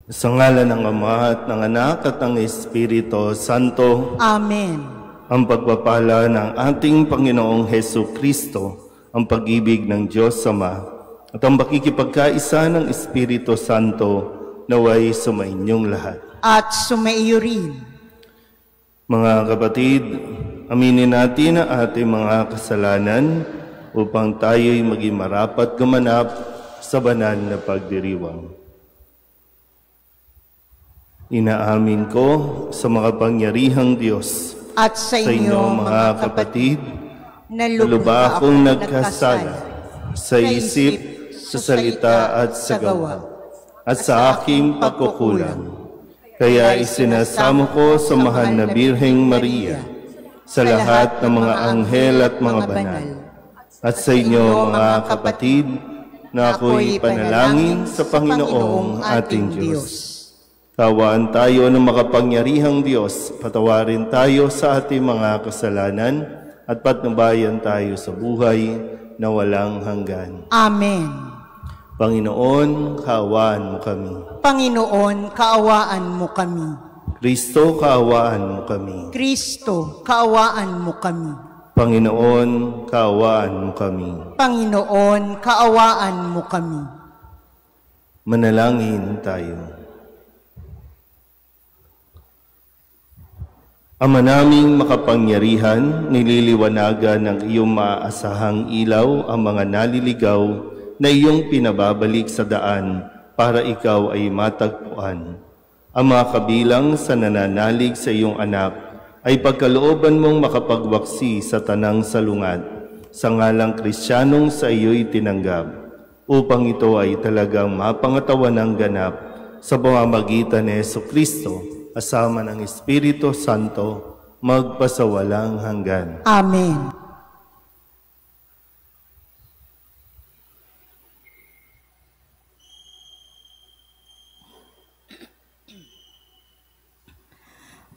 Sa ngalan ng Ama at ng Anak at ng Espiritu Santo. Amen. Ang pagpapala ng ating Panginoong Hesus Kristo, ang pag-ibig ng Diyos Ama, at ang pakikipagkaisa ng Espiritu Santo naway sumainyong lahat. At sumaiyo rin. Mga kapatid, aminin natin ang ating mga kasalanan upang tayo'y maging marapat gumanap sa banal na pagdiriwang. Inaamin ko sa makapangyarihang Diyos at sa inyo mga kapatid, na lubha akong nagkasala sa isip, sa salita at sa gawa, at sa aking pagkukulang. Kaya isinasamo ko sa mahal na Birheng Maria, sa lahat ng mga anghel at mga banal, at sa inyo mga kapatid, na ako'y panalangin sa Panginoong ating Diyos. Kawaan tayo ng makapangyarihang Diyos, patawarin tayo sa ating mga kasalanan, at patnubayan tayo sa buhay na walang hanggan. Amen. Panginoon, kaawaan mo kami. Panginoon, kaawaan mo kami. Kristo, kaawaan mo kami. Kristo, kaawaan mo kami. Panginoon, kaawaan mo kami. Panginoon, kaawaan mo kami. Manalangin tayo. Ama naming makapangyarihan, nililiwanagan ng iyong maaasahang ilaw ang mga naliligaw na iyong pinababalik sa daan para ikaw ay matagpuan. Ang mga kabilang sa nananalig sa iyong anak ay pagkalooban mong makapagwaksi sa tanang salungat sa ngalang Kristiyanong sa iyo'y tinanggap, upang ito ay talagang mapangatawan ng ganap sa pamamagitan ni Jesucristo, asama ng Espiritu Santo, magpasawalang hanggan. Amen.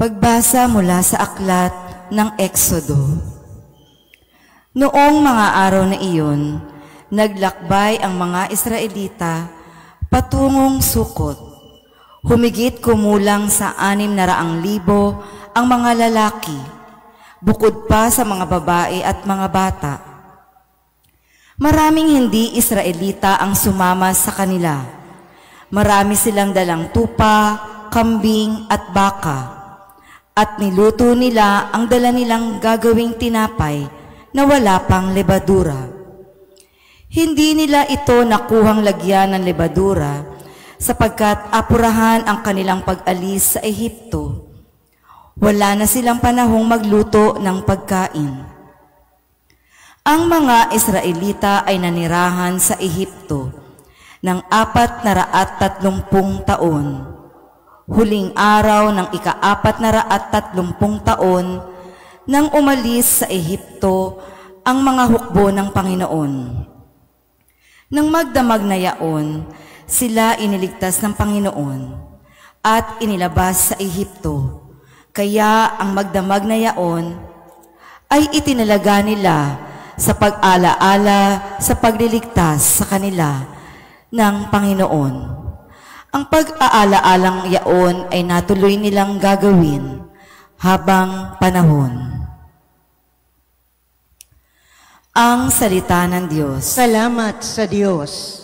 Pagbasa mula sa aklat ng Exodo. Noong mga araw na iyon, naglakbay ang mga Israelita patungong Sukot. Humigit kumulang sa 600,000 ang mga lalaki, bukod pa sa mga babae at mga bata. Maraming hindi Israelita ang sumama sa kanila. Marami silang dalang tupa, kambing at baka. At niluto nila ang dala nilang gagawing tinapay na wala pang lebadura. Hindi nila ito nakuhang lagyan ng lebadura sapagkat apurahan ang kanilang pag-alis sa Ehipto. Wala na silang panahong magluto ng pagkain. Ang mga Israelita ay nanirahan sa Ehipto ng 430 taon. Huling araw ng ika-430 taon nang umalis sa Ehipto ang mga hukbo ng Panginoon. Nang magdamag na yaon, sila iniligtas ng Panginoon at inilabas sa Ehipto. Kaya ang magdamag na yaon ay itinalaga nila sa pag-alaala sa pagliligtas sa kanila ng Panginoon. Ang pag-aalaalang yaon ay natuloy nilang gagawin habang panahon. Ang salita ng Diyos. Salamat sa Diyos.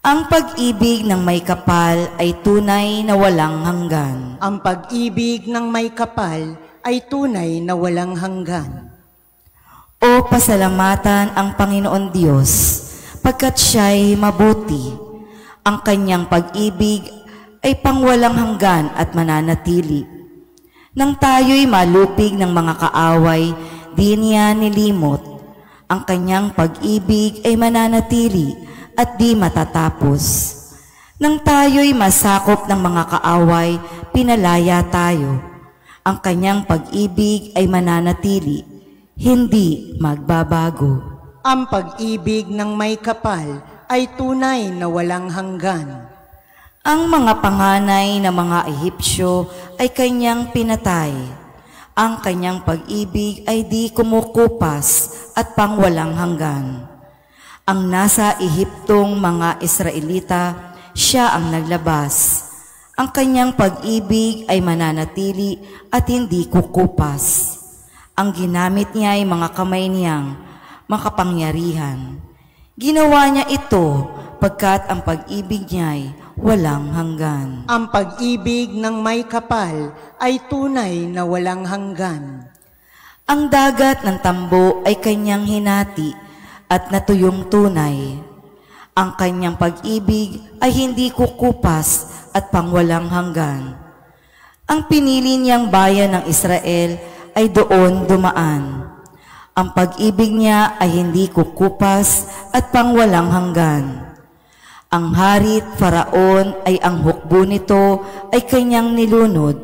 Ang pag-ibig ng may kapal ay tunay na walang hanggan. Ang pag-ibig ng may kapal ay tunay na walang hanggan. O pasalamatan ang Panginoon Diyos, pagkat siya'y mabuti. Ang kanyang pag-ibig ay pangwalang hanggan at mananatili. Nang tayo'y malupig ng mga kaaway, di niya nilimot. Ang kanyang pag-ibig ay mananatili at di matatapos. Nang tayo'y masakop ng mga kaaway, pinalaya tayo. Ang kanyang pag-ibig ay mananatili, hindi magbabago. Ang pag-ibig ng may kapal ay tunay na walang hanggan. Ang mga panganay na mga Ehipsyo ay kanyang pinatay. Ang kanyang pag-ibig ay di kumukupas at pangwalang hanggan. Ang nasa Ehiptong mga Israelita, siya ang naglabas. Ang kanyang pag-ibig ay mananatili at hindi kukupas. Ang ginamit niya ay mga kamay niyang makapangyarihan. Ginawa niya ito pagkat ang pag-ibig niya ay walang hanggan. Ang pag-ibig ng may kapal ay tunay na walang hanggan. Ang dagat ng tambo ay kanyang hinati at natuyong tunay. Ang kanyang pag-ibig ay hindi kukupas at pangwalang hanggan. Ang pinili niyang bayan ng Israel ay doon dumaan. Ang pag-ibig niya ay hindi kukupas at pangwalang hanggan. Ang harit Faraon ay ang hukbo nito ay kanyang nilunod.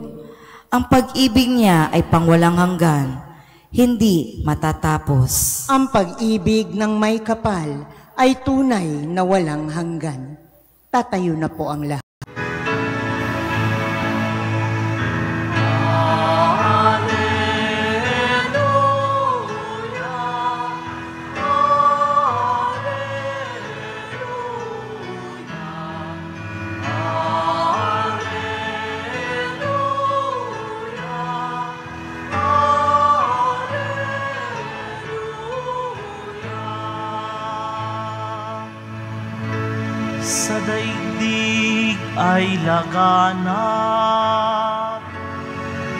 Ang pag-ibig niya ay pangwalang hanggan, hindi matatapos. Ang pag-ibig ng may kapal ay tunay na walang hanggan. Tatayo na po ang lahat. Sa daigdig ay laganap,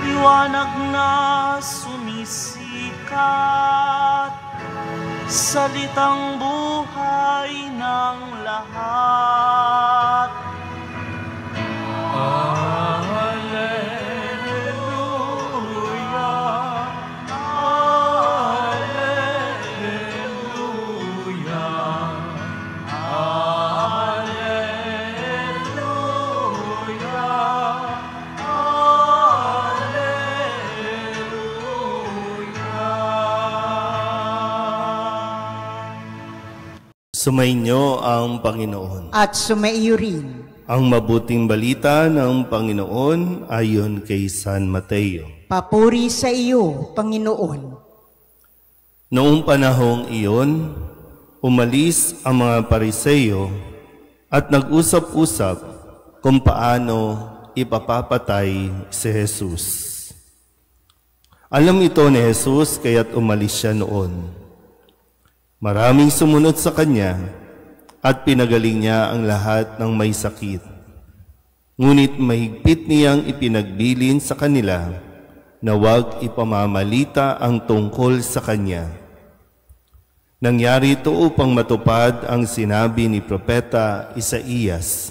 liwanag na sumisikat, salitang buhay ng lahat. Sumainyo ang Panginoon. At sumaiyo rin. Ang mabuting balita ng Panginoon ayon kay San Mateo. Papuri sa iyo, Panginoon. Noong panahong iyon, umalis ang mga Pariseo at nag-usap-usap kung paano ipapapatay si Jesus. Alam ito ni Jesus kaya't umalis siya noon. Maraming sumunod sa kanya at pinagaling niya ang lahat ng may sakit. Ngunit mahigpit niyang ipinagbilin sa kanila na huwag ipamamalita ang tungkol sa kanya. Nangyari ito upang matupad ang sinabi ni Propeta Isaías.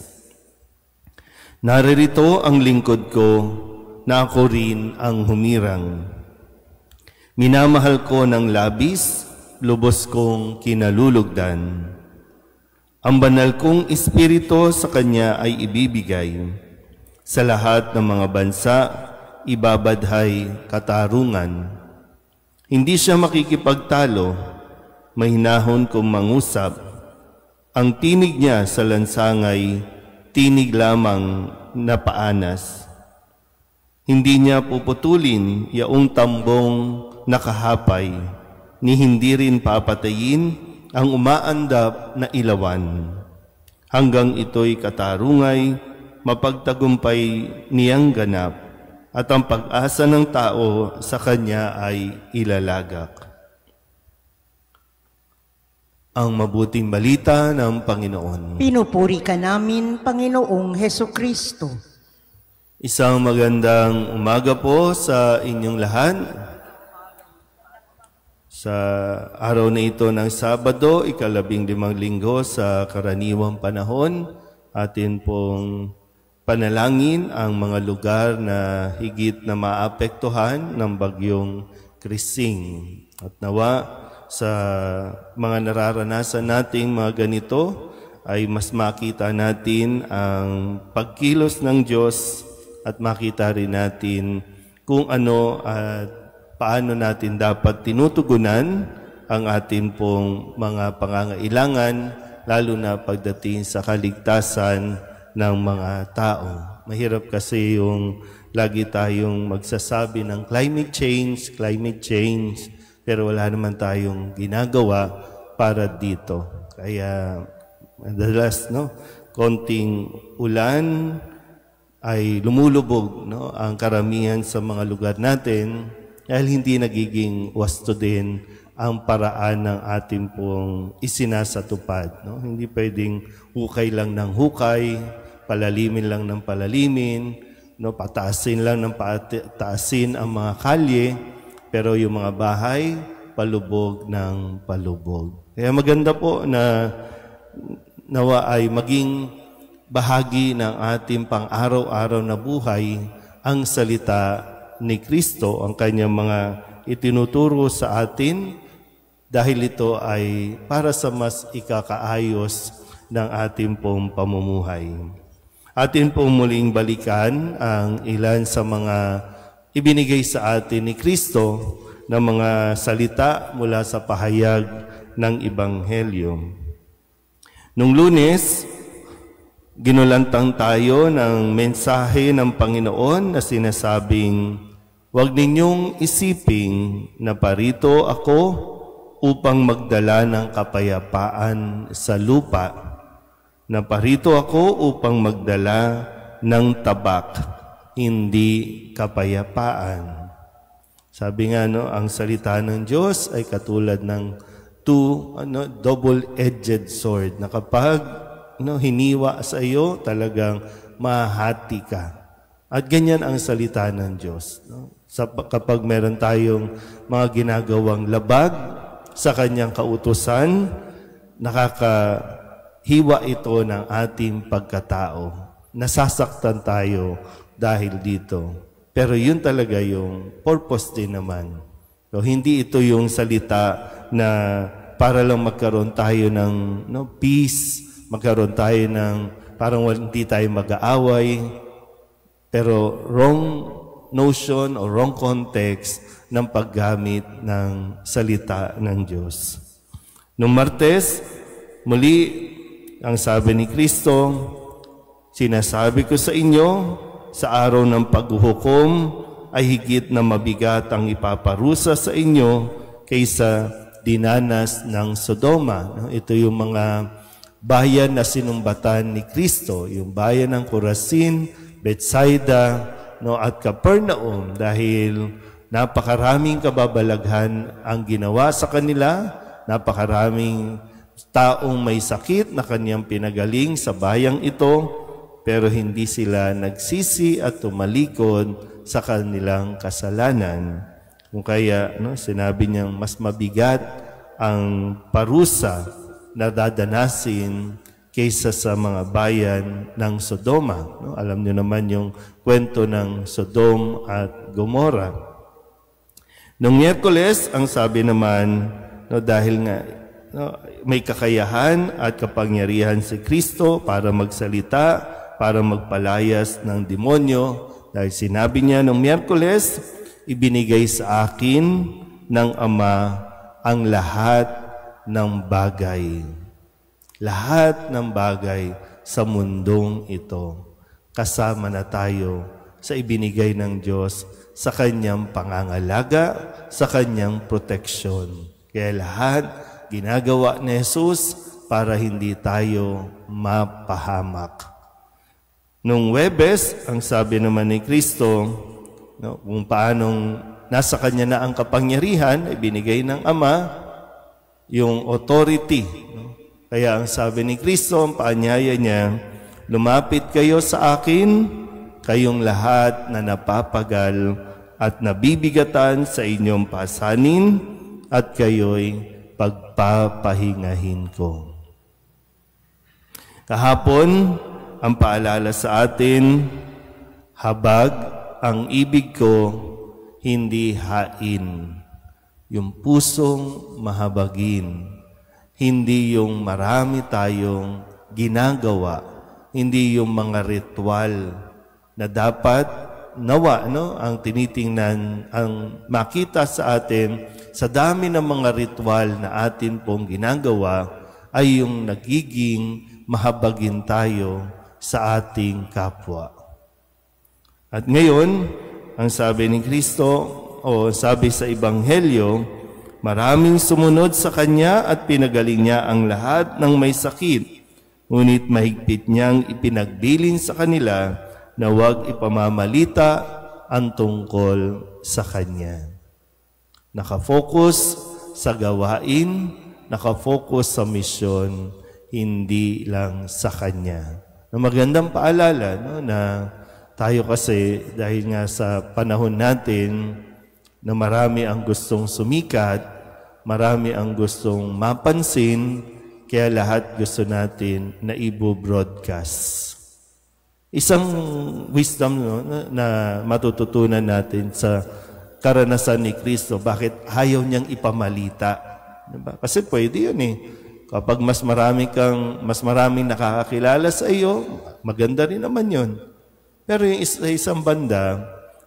Naririto ang lingkod ko na ako rin ang humirang. Minamahal ko ng labis, lubos kong kinalulugdan. Ang banal kong espiritu sa kanya ay ibibigay. Sa lahat ng mga bansa, ibabadhay katarungan. Hindi siya makikipagtalo, mahinahon kung mangusap. Ang tinig niya sa lansangay, tinig lamang na paanas. Hindi niya puputulin yaong tambong nakahapay, ni hindi rin papatayin ang umaandap na ilawan. Hanggang ito'y katarungay, mapagtagumpay niyang ganap, at ang pag-asa ng tao sa kanya ay ilalagak. Ang mabuting balita ng Panginoon. Pinupuri ka namin, Panginoong Hesukristo. Isang magandang umaga po sa inyong lahat. Sa araw na ito ng Sabado, 15 linggo sa karaniwang panahon, atin pong panalangin ang mga lugar na higit na maapektuhan ng bagyong Krising. At nawa sa mga nararanasan nating mga ganito ay mas makita natin ang pagkilos ng Diyos at makita rin natin kung ano at paano natin dapat tinutugunan ang atin pong mga pangangailangan, lalo na pagdating sa kaligtasan ng mga tao. Mahirap kasi yung lagi tayong magsasabi ng climate change, pero wala naman tayong ginagawa para dito. Kaya madalas, konting ulan ay lumulubog, no, ang karamihan sa mga lugar natin dahil hindi nagiging wasto din ang paraan ng ating pong isinasatupad. No? Hindi pwedeng hukay lang ng hukay, palalimin lang ng palalimin, no? Pataasin lang ng pataasin ang mga kalye, pero yung mga bahay, palubog ng palubog. Kaya maganda po na nawa ay maging bahagi ng ating pang-araw-araw na buhay ang salita ni Kristo, ang kanyang mga itinuturo sa atin, dahil ito ay para sa mas ikakaayos ng ating pong pamumuhay. Atin pong muling balikan ang ilan sa mga ibinigay sa atin ni Kristo na mga salita mula sa pahayag ng Ebanghelyo. Nung Lunes, ginulantang tayo ng mensahe ng Panginoon na sinasabing, "Huwag ninyong isiping na parito ako upang magdala ng kapayapaan sa lupa, na parito ako upang magdala ng tabak, hindi kapayapaan." Sabi nga, no, ang salita ng Diyos ay katulad ng double-edged sword, na kapag hiniwa sa iyo, talagang mahati ka. At ganyan ang salita ng Diyos. No? Kapag meron tayong mga ginagawang labag sa kanyang kautusan, nakakahiwa ito ng ating pagkatao. Nasasaktan tayo dahil dito. Pero yun talaga yung purpose din naman. So, hindi ito yung salita na para lang magkaroon tayo ng peace, magkaroon tayo ng parang hindi tayo mag-aaway, pero wrong notion o wrong context ng paggamit ng salita ng Diyos. Noong Martes, muli, ang sabi ni Kristo, "Sinasabi ko sa inyo, sa araw ng paghuhukom ay higit na mabigat ang ipaparusa sa inyo kaysa dinanas ng Sodoma." Ito yung mga bayan na sinumbatan ni Kristo, yung bayan ng Corazin, Bethsaida, at Capernaum, dahil napakaraming kababalaghan ang ginawa sa kanila, napakaraming taong may sakit na kanyang pinagaling sa bayang ito, pero hindi sila nagsisi at tumalikod sa kanilang kasalanan. Kung kaya, sinabi niyang mas mabigat ang parusa na dadanasin kaysa sa mga bayan ng Sodoma. Alam niyo naman yung kwento ng Sodom at Gomora. Noong Miyerkules, ang sabi naman, dahil nga may kakayahan at kapangyarihan si Kristo para magsalita, para magpalayas ng demonyo, dahil sinabi niya noong Miyerkules, "Ibinigay sa akin ng Ama ang lahat ng bagay." Lahat ng bagay sa mundong ito. Kasama na tayo sa ibinigay ng Diyos sa kanyang pangangalaga, sa kanyang proteksyon. Kaya lahat ginagawa ni Jesus para hindi tayo mapahamak. Nung Huwebes, ang sabi naman ni Kristo, kung paanong nasa kanya na ang kapangyarihan, ibinigay ng Ama yung authority. Kaya ang sabi ni Kristo, ang paanyaya niya, "Lumapit kayo sa akin, kayong lahat na napapagal at nabibigatan sa inyong pasanin, at kayo'y pagpapahingahin ko." Kahapon, ang paalala sa atin, habag ang ibig ko, hindi hain. Yung pusong mahabagin. Hindi yung marami tayong ginagawa, hindi yung mga ritual na dapat nawa, ang tinitingnan, ang makita sa atin sa dami ng mga ritual na atin pong ginagawa ay yung nagiging mahabagin tayo sa ating kapwa. At ngayon, ang sabi ni Kristo, o sabi sa Ebanghelyo, maraming sumunod sa Kanya at pinagaling Niya ang lahat ng may sakit, Ngunit mahigpit niyang ipinagbilin sa kanila na huwag ipamamalita ang tungkol sa Kanya. Nakafocus sa gawain, nakafocus sa misyon, hindi lang sa Kanya. Magandang paalala, no, na tayo kasi dahil nga sa panahon natin na marami ang gustong sumikat, marami ang gustong mapansin, kaya lahat gusto natin na i-broadcast. Isang wisdom, no, na matututunan natin sa karanasan ni Kristo, bakit ayaw niyang ipamalita. Diba? Kasi pwede yun eh. Kapag mas maraming nakakakilala sa iyo, maganda rin naman yun. Pero yung isang banda,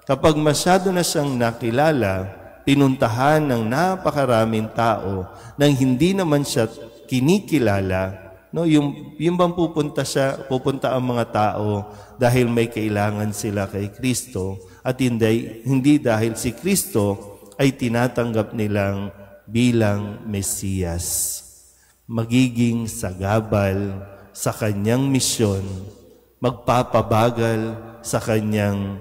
kapag masyado na siyang nakilala, pinuntahan ng napakaraming tao nang hindi naman siya kinikilala, no, yung bang pupunta ang mga tao dahil may kailangan sila kay Kristo at hindi dahil si Kristo ay tinatanggap nilang bilang Mesiyas. Magiging sagabal sa kanyang misyon, magpapabagal sa kanyang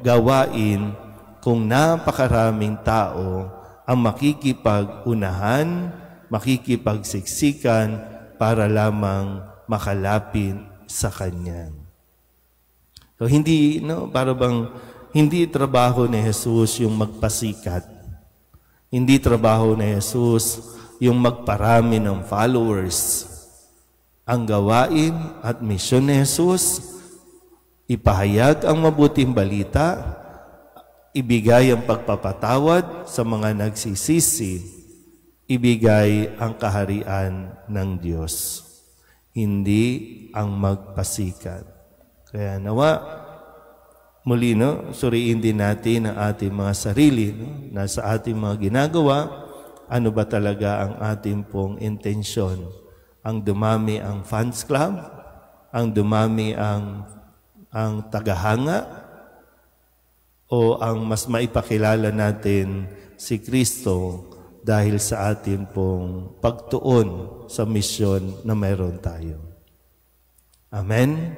gawain kung napakaraming tao ang makikipag-unahan, makikipagsiksikan para lamang makalapit sa Kanya. So, para bang hindi trabaho ni Jesus yung magpasikat. Hindi trabaho ni Jesus yung magparami ng followers. Ang gawain at misyon ni Jesus, ipahayag ang mabuting balita, ibigay ang pagpapatawad sa mga nagsisisi, ibigay ang kaharian ng Diyos, hindi ang magpasikat. Kaya nawa, muli, suriin din natin ang ating mga sarili, na sa ating mga ginagawa, ano ba talaga ang ating pong intensyon? Ang dumami ang fans club, ang dumami ang tagahanga, o ang mas maipakilala natin si Kristo dahil sa ating pong pagtuon sa misyon na mayroon tayo. Amen?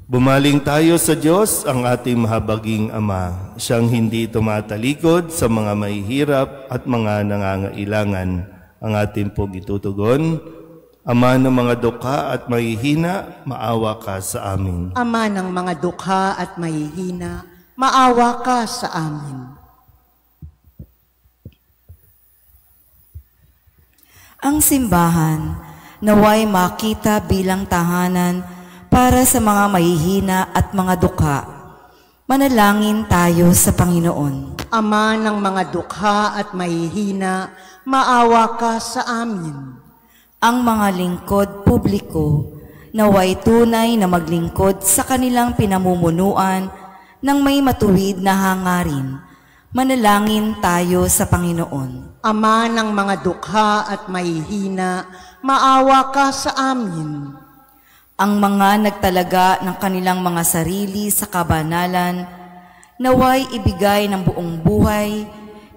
Bumaling tayo sa Diyos, ang ating mahabaging Ama, siyang hindi tumatalikod sa mga mahihirap at mga nangangailangan. Ang ating pong itutugon, Ama ng mga dukha at mahihina, maawa ka sa amin. Ama ng mga dukha at mahihina, maawa ka sa amin. Ang simbahan, naway makita bilang tahanan para sa mga mahihina at mga dukha. Manalangin tayo sa Panginoon. Ama ng mga dukha at mahihina, maawa ka sa amin. Ang mga lingkod publiko, naway tunay na maglingkod sa kanilang pinamumunuan ng may matuwid na hangarin. Manalangin tayo sa Panginoon. Ama ng mga dukha at mahihina, maawa ka sa amin. Ang mga nagtalaga ng kanilang mga sarili sa kabanalan, naway ibigay ng buong buhay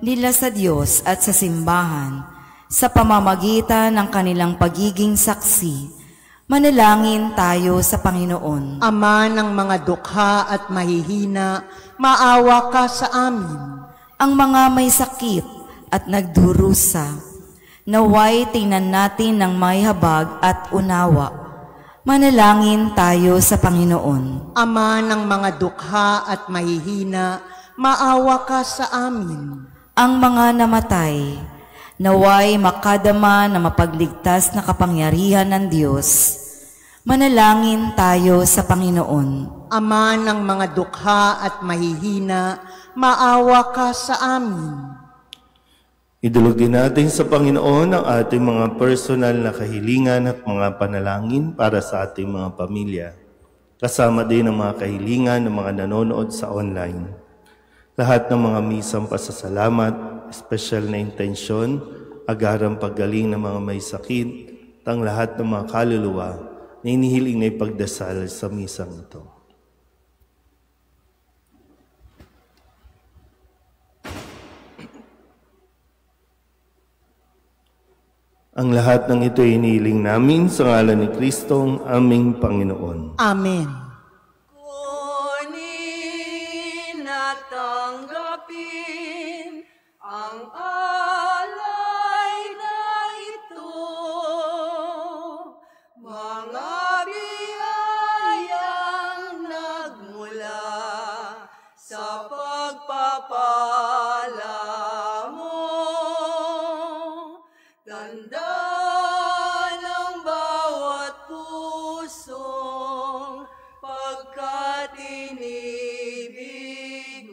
nila sa Diyos at sa simbahan, sa pamamagitan ng kanilang pagiging saksi. Manalangin tayo sa Panginoon. Ama ng mga dukha at mahihina, maawa ka sa amin. Ang mga may sakit at nagdurusa, naway tingnan natin ng may habag at unawa. Manalangin tayo sa Panginoon. Ama ng mga dukha at mahihina, maawa ka sa amin. Ang mga namatay, naway makadama na mapagligtas na kapangyarihan ng Diyos. Manalangin tayo sa Panginoon. Ama ng mga dukha at mahihina, maawa ka sa amin. Idulog din natin sa Panginoon ang ating mga personal na kahilingan at mga panalangin para sa ating mga pamilya. Kasama din ang mga kahilingan ng mga nanonood sa online. Lahat ng mga misang pasasalamat, espesyal na intensyon, agarang paggaling ng mga may sakit, at ang lahat ng mga kaluluwa na inihiling na ipagdasal sa misang ito. Ang lahat ng ito ay inihiling namin sa ngalan ni Kristong aming Panginoon. Amen. Kunin at tanggapin ang alay na ito, mga biyayang nagmula sa pagpapala mo. Tanda ng bawat pusong pagkat inibig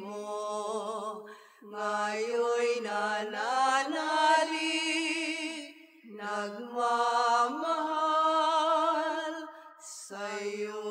mo, ngayon'y nananalig, nagmamahal sa'yo.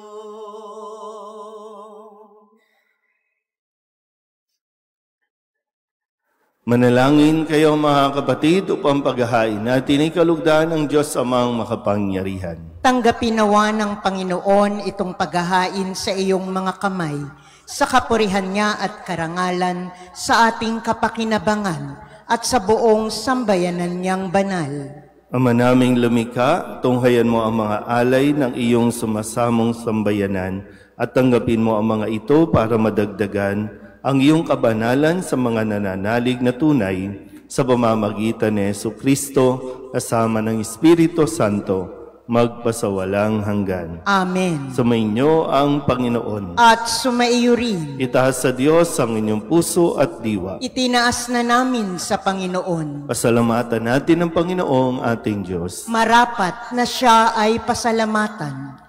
Manalangin kayo mga kapatid upang paghahain natin ay kalugdan ng Diyos Amang makapangyarihan. Tanggapin nawa ng Panginoon itong paghahain sa iyong mga kamay, sa kapurihan niya at karangalan, sa ating kapakinabangan, at sa buong sambayanan niyang banal. Ama naming lumikha, tunghayan mo ang mga alay ng iyong sumasamong sambayanan at tanggapin mo ang mga ito para madagdagan ang iyong kabanalan sa mga nananalig na tunay sa pamamagitan ni Jesucristo kasama ng Espiritu Santo magpasawalang hanggan. Amen. Sumainyo ang Panginoon. At sumaiyo rin. Itaas sa Diyos ang inyong puso at diwa. Itinaas na namin sa Panginoon. Pasalamatan natin ang Panginoong ating Diyos. Marapat na siya ay pasalamatan.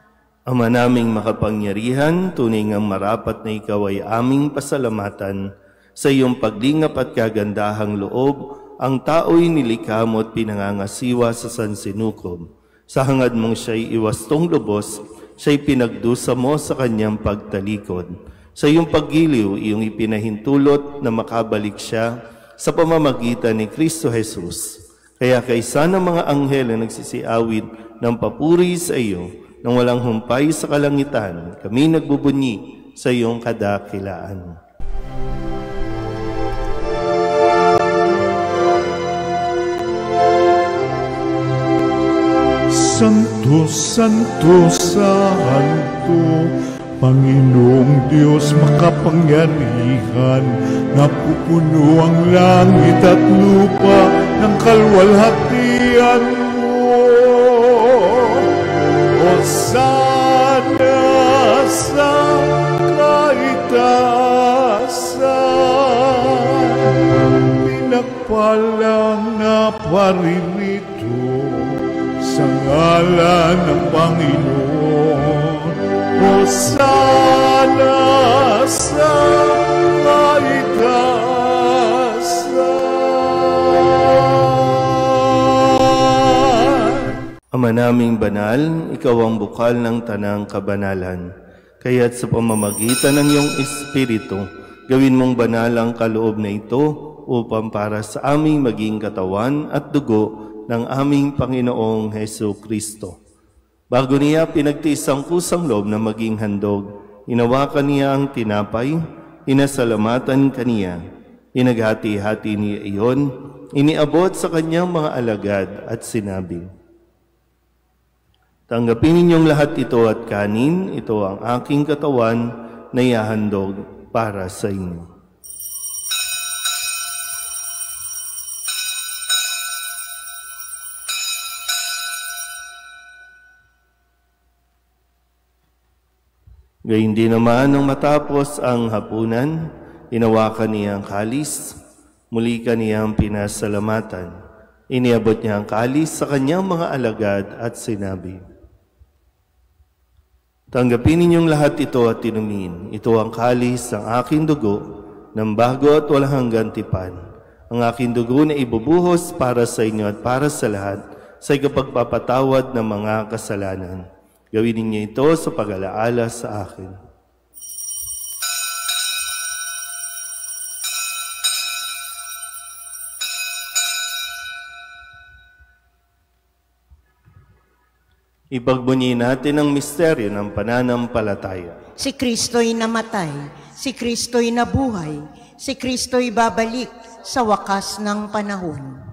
Ama naming makapangyarihan, tunay ngang marapat na ikaw ay aming pasalamatan. Sa iyong paglingap at kagandahang loob, ang tao'y nilikha mo at pinangangasiwa sa sansinukob. Sa hangad mong siya'y iwastong lubos, siya'y pinagdusa mo sa kanyang pagtalikod. Sa iyong paggiliw, iyong ipinahintulot na makabalik siya sa pamamagitan ni Kristo Jesus. Kaya kaysa ng mga anghel na nagsisiawit ng papuri sa iyo, nang walang humpay sa kalangitan, kami nagbubunyi sa iyong kadakilaan. Santo, Santo, Santo, Panginoong Diyos makapangyarihan, napupuno ang langit at lupa ng kalwalhatian mo. Hosana sa kaitaasan, pinagpalang na paririto sa ngalan ng Panginoon. Hosana sa kaitaasan. Ama naming banal, ikaw ang bukal ng tanang kabanalan. Kaya't sa pamamagitan ng iyong Espiritu, gawin mong banal ang kaloob na ito upang para sa aming maging katawan at dugo ng aming Panginoong Jesucristo. Bago niya pinagtiis ang kusang loob na maging handog, hinawakan niya ang tinapay, inasalamatan kaniya, inaghati-hati niya iyon, iniabot sa kanyang mga alagad at sinabi, tanggapin ninyong lahat ito at kanin, ito ang aking katawan na ihahandog para sa inyo. Gayun din naman nang matapos ang hapunan, hinawakan niya ang kalis, muli kaniyang pinasalamatan. Iniabot niya ang kalis sa kanyang mga alagad at sinabi, tanggapin ninyong lahat ito at inumin. Ito ang kalis ng aking dugo ng bago at walang hanggang tipan. Ang aking dugo na ibubuhos para sa inyo at para sa lahat sa ikapagpapatawad ng mga kasalanan. Gawin ninyo ito sa pag-alaala sa akin. Ipagbunyi natin ang misteryo ng pananampalataya. Si Kristo'y namatay, si Kristo'y nabuhay, si Kristo'y babalik sa wakas ng panahon.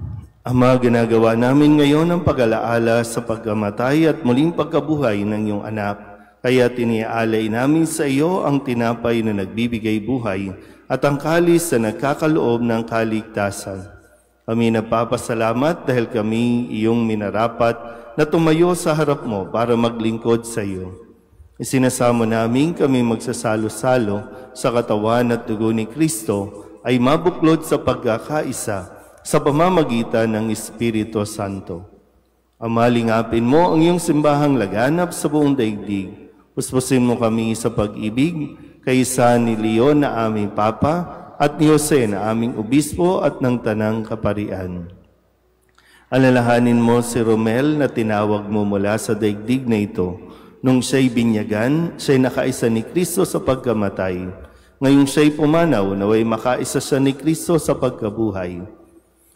Ama, ginagawa namin ngayon ang pag-alaala sa pagkamatay at muling pagkabuhay ng iyong anak. Kaya tiniaalay namin sa iyo ang tinapay na nagbibigay buhay at ang kalis na nagkakaloob ng kaligtasan. Kami nagpapasalamat dahil kami iyong minarapat na tumayo sa harap mo para maglingkod sa iyo. Isinasamo namin kami magsasalo-salo sa katawan at dugo ni Kristo ay mabuklod sa pagkakaisa sa pamamagitan ng Espiritu Santo. Ama, lingapin mo ang iyong simbahang laganap sa buong daigdig. Puspusin mo kami sa pag-ibig kaysa ni Leon na aming Papa at ni Jose na aming Obispo at ng Tanang Kaparian. Alalahanin mo si Romel na tinawag mo mula sa daigdig na ito. Nung siya'y binyagan, siya'y nakaisa ni Kristo sa pagkamatay. Ngayong siya'y pumanaw, naway makaisa siya ni Kristo sa pagkabuhay.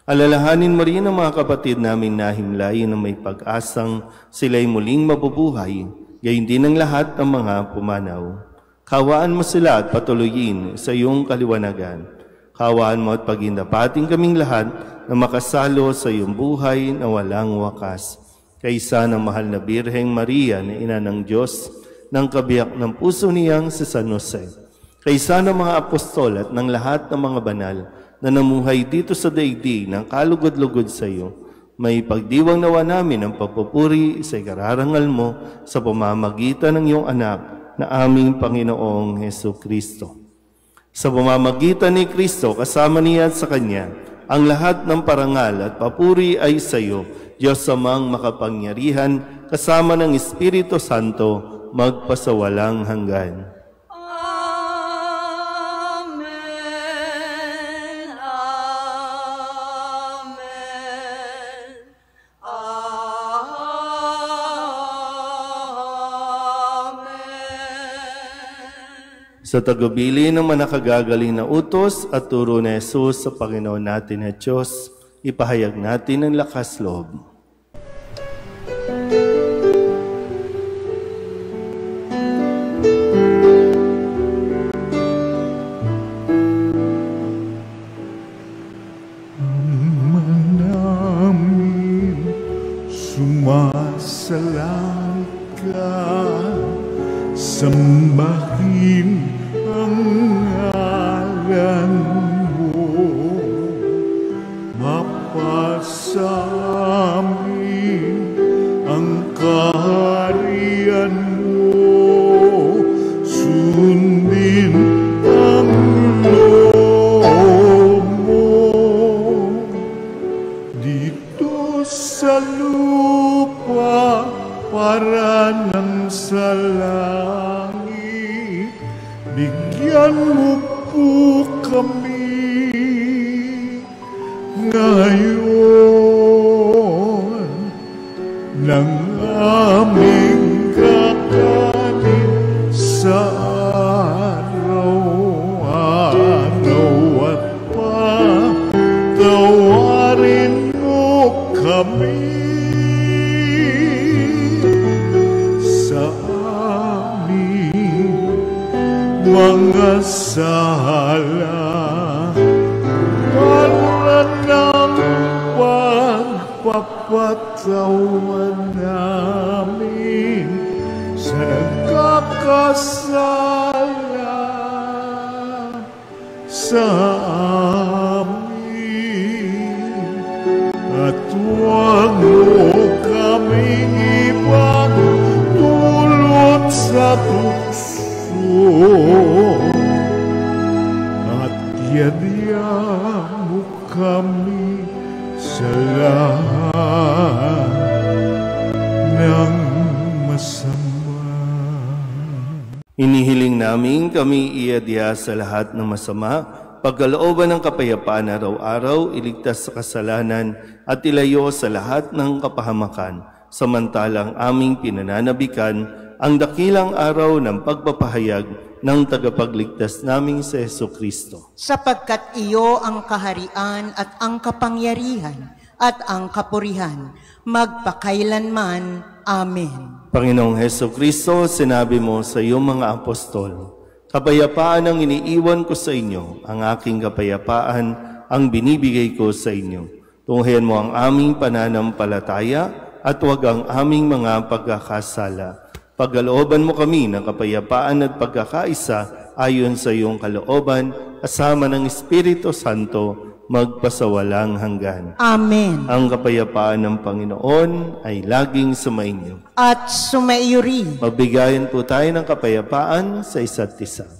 Alalahanin mo rin ang mga kapatid naming nahimlay na may pag-asang sila'y muling mabubuhay, gayon din ang lahat ng mga pumanaw. Kawaan mo sila at patuloyin sa iyong kaliwanagan. Kawaan mo at pagindapating kaming lahat na makasalo sa iyong buhay na walang wakas. Kaysa ng mahal na Birheng Maria na ina ng Diyos, ng kabiyak ng puso niyang si San Jose. Kaysa ng mga apostol at ng lahat ng mga banal na namuhay dito sa daigdig ng kalugod-lugod sa iyo, may pagdiwang nawa namin ang papupuri sa ikararangal mo sa pamamagitan ng iyong anak na aming Panginoong Hesukristo. Sa pamamagitan ni Kristo, kasama niya at sa Kanya, ang lahat ng parangal at papuri ay sa iyo, Diyos amang makapangyarihan, kasama ng Espiritu Santo, magpasawalang hanggan. Sa tagubilin ng manakagagaling na utos at turo ni Jesus sa Panginoon natin at Diyos, ipahayag natin ang lakas loob. Ama namin, sumasalang ka, sambahin ang ngalan mo, mapasamin ang kaharian mo, sundin ang loob mo, dito sa lupa para ng sa langit. Bigyan mo po kami ngayon ng aming kakanin sa araw-araw at patawarin mo kami sa aming mga sala, para ng pagpapatawan namin sa nagkakasala sa amin, at huwag mo kaming ipagdulot sa tukso, at yadya mo kami sa lahat ng masama. Inihiling namin kami iadya sa lahat ng masama, pagkalooban ng kapayapaan araw-araw, iligtas sa kasalanan at ilayo sa lahat ng kapahamakan, samantalang aming pinananabikan ang dakilang araw ng pagpapahayag ng tagapagligtas naming si Hesukristo. Sapagkat iyo ang kaharian at ang kapangyarihan at ang kapurihan, magpakailanman. Amen. Panginoong Hesukristo, sinabi mo sa iyong mga apostol, kapayapaan ang iniiwan ko sa inyo, ang aking kapayapaan ang binibigay ko sa inyo. Tunghayan mo ang aming pananampalataya at huwag ang aming mga pagkakasala. Pagkalooban mo kami ng kapayapaan at pagkakaisa ayon sa iyong kalooban, kasama ng Espiritu Santo, magpasawalang hanggan. Amen. Ang kapayapaan ng Panginoon ay laging sumainyo. At sumaiyo rin. Magbigayan po tayo ng kapayapaan sa isa't isa.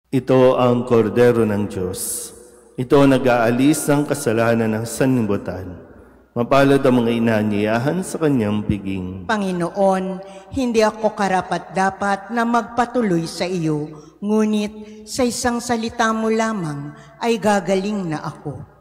Ito ang kordero ng Diyos. Ito nag-aalis ng kasalanan ng sanlibutan. Mapalad ang mga inaanyayahan sa kanyang piging. Panginoon, hindi ako karapat-dapat na magpatuloy sa iyo, ngunit sa isang salita mo lamang ay gagaling na ako.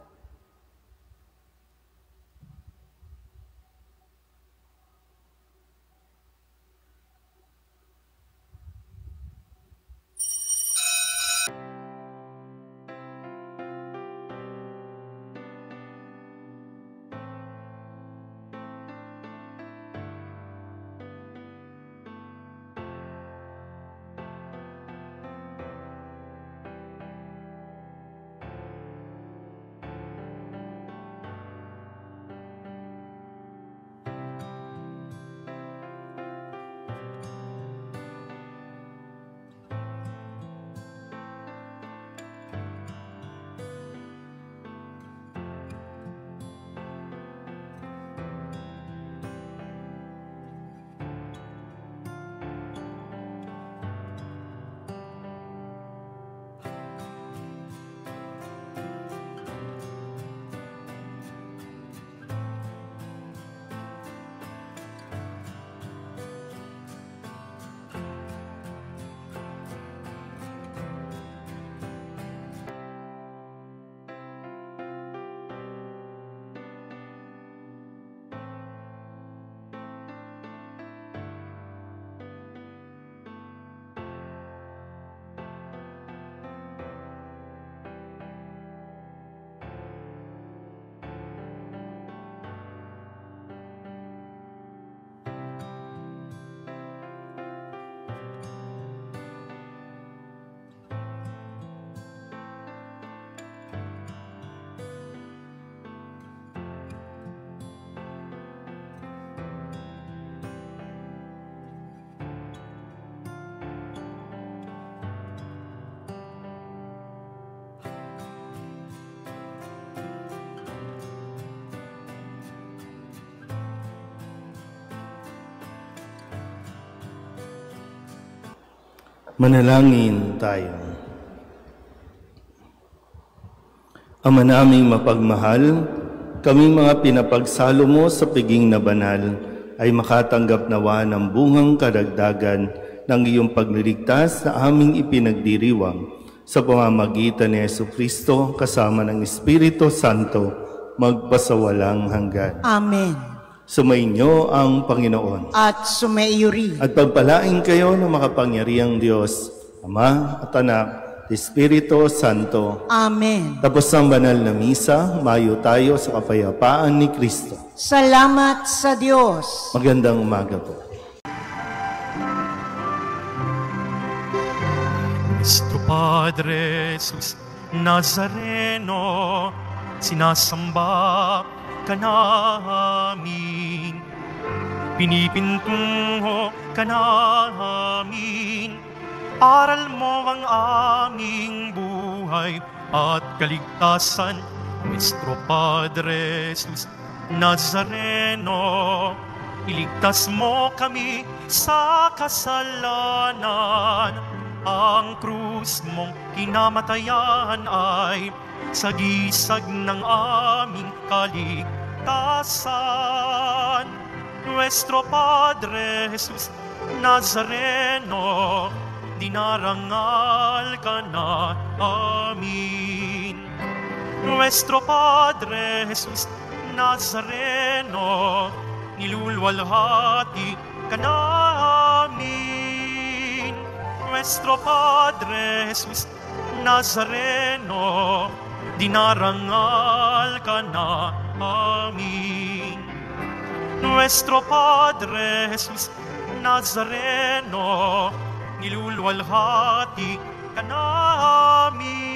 Manalangin tayo. Ama naming mapagmahal, kaming mga pinapagsalo mo sa piging na banal ay makatanggap nawa ng bungang karagdagan ng iyong pagliligtas na aming ipinagdiriwang sa pamamagitan ni Jesucristo kasama ng Espiritu Santo magpasawalang hanggan. Amen. Sumainyo ang Panginoon. At sumaiyo rin. At pagpalain kayo ng makapangyarihang Diyos, Ama at Anak Espiritu Santo. Amen. Tapos ang banal na misa, mayo tayo sa kapayapaan ni Kristo. Salamat sa Diyos. Magandang umaga po. Nuestro Padre Jesus Nazareno, sinasamba ka namin, pinipintungo ka namin, aral mo ang aming buhay at kaligtasan. Nuestro Padre Jesus Nazareno, iligtas mo kami sa kasalanan. Ang krus mong kinamatayan ay sagisag ng aming kaligtasan. Nuestro Padre Jesus Nazareno, dinarangal ka na amin. Nuestro Padre Jesus Nazareno, nilulwalhati ka namin. Nuestro Padre Jesus Nazareno, dinarangal ka na amin. Nuestro Padre Jesus Nazareno, nilulwalhati ka namin.